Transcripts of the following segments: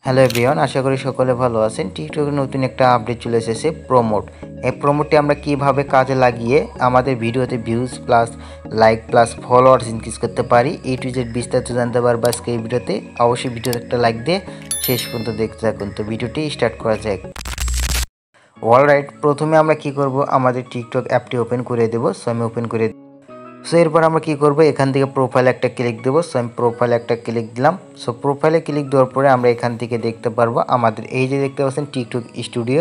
Hello everyone, আশা করি সকলে ভালো আছেন। টিকটকের নতুন একটা আপডেট চলে এসেছে, প্রমোট। এই প্রমোটটি আমরা কিভাবে কাজে লাগিয়ে আমাদের ভিডিওতে views plus like plus followers increase করতে পারি, A to Z বিস্তারিত জানতে পারবো আজকে এই ভিডিওতে। অবশ্যই ভিডিওতে একটা লাইক দিয়ে শেষ পর্যন্ত দেখতে থাকুন। তো ভিডিওটি স্টার্ট করা যাক। অলরাইট, প্রথমে আমরা কি করব, আমাদের টিকটক অ্যাপটি ওপেন করে দেবো। সো আমি ওপেন করে সো এরপর আমরা কি করব, এখান থেকে প্রোফাইলে একটা ক্লিক দেবো। সো আমি প্রোফাইলে একটা ক্লিক দিলাম। সো প্রোফাইলে ক্লিক দেওয়ার পরে আমরা এখান থেকে দেখতে পারবো আমাদের এই যে দেখতে পাচ্ছেন টিকটক স্টুডিও,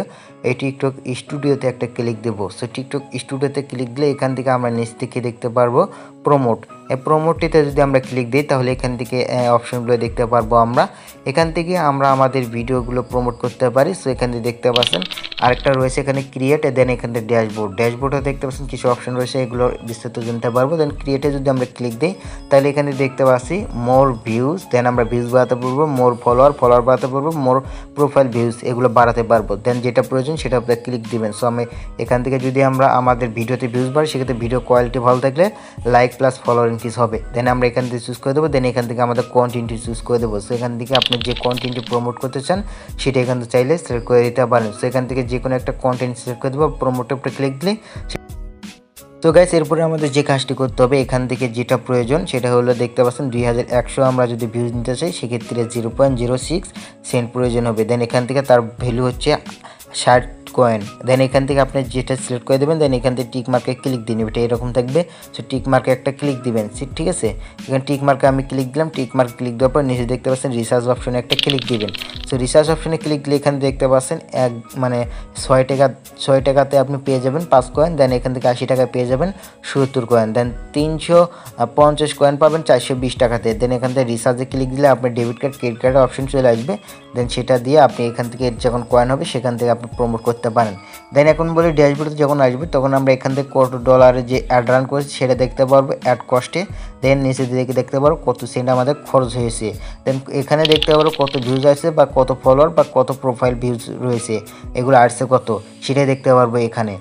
এই টিকটক স্টুডিওতে একটা ক্লিক দেবো। সো টিকটক স্টুডিওতে ক্লিক দিলে এখান থেকে আমরা নিচ থেকে দেখতে পারবো প্রমোট। এই প্রমোটটিতে যদি আমরা ক্লিক দিই তাহলে এখান থেকে অপশনগুলো দেখতে পারবো। আমরা এখান থেকে আমরা আমাদের ভিডিওগুলো প্রমোট করতে পারি। সো এখান থেকে দেখতে পাচ্ছেন আরেকটা রয়েছে এখানে ক্রিয়েট, দেন এখান থেকে ড্যাশবোর্ডে দেখতে পাচ্ছেন কিছু অপশন রয়েছে, এগুলো বিস্তারিত জানতে পারবো। দেন ক্রিয়েটে যদি আমরা ক্লিক দিই তাহলে এখানে দেখতে পাচ্ছি মোর ভিউজ, দেন আমরা ভিউজ বাড়াতে পারবো, মোর ফলোয়ার বাড়াতে পারবো, মোর প্রোফাইল ভিউজ এগুলো বাড়াতে পারবো। দেন যেটা প্রয়োজন সেটা আপনি ক্লিক দিবেন। সো আমি এখান থেকে যদি আমরা আমাদের ভিডিওতে ভিউজ বাড়ি, সেক্ষেত্রে ভিডিও কোয়ালিটি ভালো থাকলে লাইক প্লাস ফলোয়ার ইনক্রিজ হবে। দেন আমরা এখান থেকে চুজ করে দেবো। দেন এখান থেকে আমাদের কন্টেন্টটি চুজ করে দেবো। সো এখান থেকে আপনি যে কন্টেন্টটি প্রমোট করতে চান সেটা এখান থেকে চাইলে সিলেক্ট করে দিতে পারেন। সো এখান থেকে যে কোনো একটা কন্টেন্ট সিলেক্ট করে দেবো, প্রমোটের উপরে ক্লিক দিলে। তো গাইস, এরপরে আমাদের যে কাজটি করতে হবে, এখান থেকে যেটা প্রয়োজন সেটা হলো দেখতে পাচ্ছেন 2100 আমরা যদি ভিউজ নিতে চাই সেক্ষেত্রে 0.06 সেন্ট প্রয়োজন হবে। দেন এখান থেকে তার ভ্যালু হচ্ছে 60 কয়েন। দেন এখান থেকে আপনি যেটা সিলেক্ট করে দেবেন, দেন এখান থেকে টিক মার্কে ক্লিক দিন, এটা এরকম থাকবে। সো টিক মার্কে একটা ক্লিক দিবেন, ঠিক আছে। এখানে টিক মার্কে আমি ক্লিক দিলাম। টিক মার্কে ক্লিক দেওয়ার পর নিচে দেখতে পাচ্ছেন রিসার্চ অপশনে একটা ক্লিক দিবেন। সো রিসার্চ অপশনে ক্লিক দিলে এখানে দেখতে পাচ্ছেন 6 টাকাতে আপনি পেয়ে যাবেন 5 কয়েন। দেন এখান থেকে 80 টাকায় পেয়ে যাবেন 70 কয়েন। দেন 350 কয়েন পাবেন 420 টাকাতে। দেন এখান থেকে রিসার্চে ক্লিক দিলে আপনার ডেবিট কার্ড ক্রেডিট কার্ডের অপশন চলে আসবে। দেন সেটা দিয়ে আপনি এখান থেকে যখন কয়েন হবে সেখান থেকে আপনি প্রমোট করতে পারেন। দেন এখন বলি ড্যাশবোর্ডে যখন আসবে তখন আমরা এখান থেকে কত ডলারের যে অ্যাড রান করেছি সেটা দেখতে পারবো অ্যাড কস্টে। দেন নিচে দিকে দেখতে পারবো কত সেন্ট আমাদের খরচ হয়েছে। দেন এখানে দেখতে পারবো কত ভিউজ আসছে বা কত ফলোয়ার বা কত প্রোফাইল ভিউজ রয়েছে, এগুলো আসছে কত সেটাই দেখতে পারবো এখানে।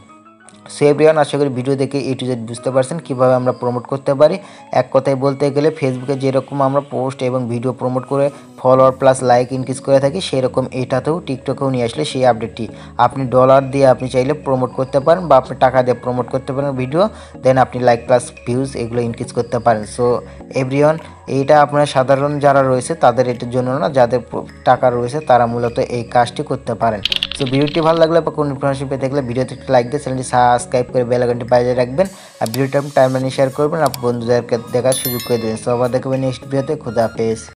সো এভরিওয়ান, আশা করি ভিডিও দেখে A to Z বুঝতে পারছেন কীভাবে আমরা প্রমোট করতে পারি। এক কথায় বলতে গেলে ফেসবুকে যেরকম আমরা পোস্ট এবং ভিডিও প্রমোট করে ফলোয়ার প্লাস লাইক ইনক্রিজ করে থাকি, সেরকম এটাতেও টিকটকেও নিয়ে আসলে সেই আপডেটটি আপনি ডলার দিয়ে আপনি চাইলে প্রমোট করতে পারেন বা আপনি টাকা দিয়ে প্রমোট করতে পারেন ভিডিও। দেন আপনি লাইক প্লাস ভিউজ এগুলো ইনক্রিজ করতে পারেন। সো এভরিওয়ান, এইটা আপনার সাধারণ যারা রয়েছে তাদের এটার জন্য না, যাদের টাকা রয়েছে তারা মূলত এই কাজটি করতে পারেন। সো ভিডিওটি ভালো লাগলে বা কোনো ইনফরমেশন পেতে থাকলে ভিডিওতে একটা লাইক দিয়ে চ্যানেলটি সাবস্ক্রাইব করে বেল আইকনটি বাজিয়ে রাখবেন। আর ভিডিওটা টাইমলাইনে শেয়ার করবেন, আর বন্ধুদেরকে দেখার সুযোগ করে দেবেন। সো আবার দেখবেন নেক্সট ভিডিওতে। খুদা হাফেজ।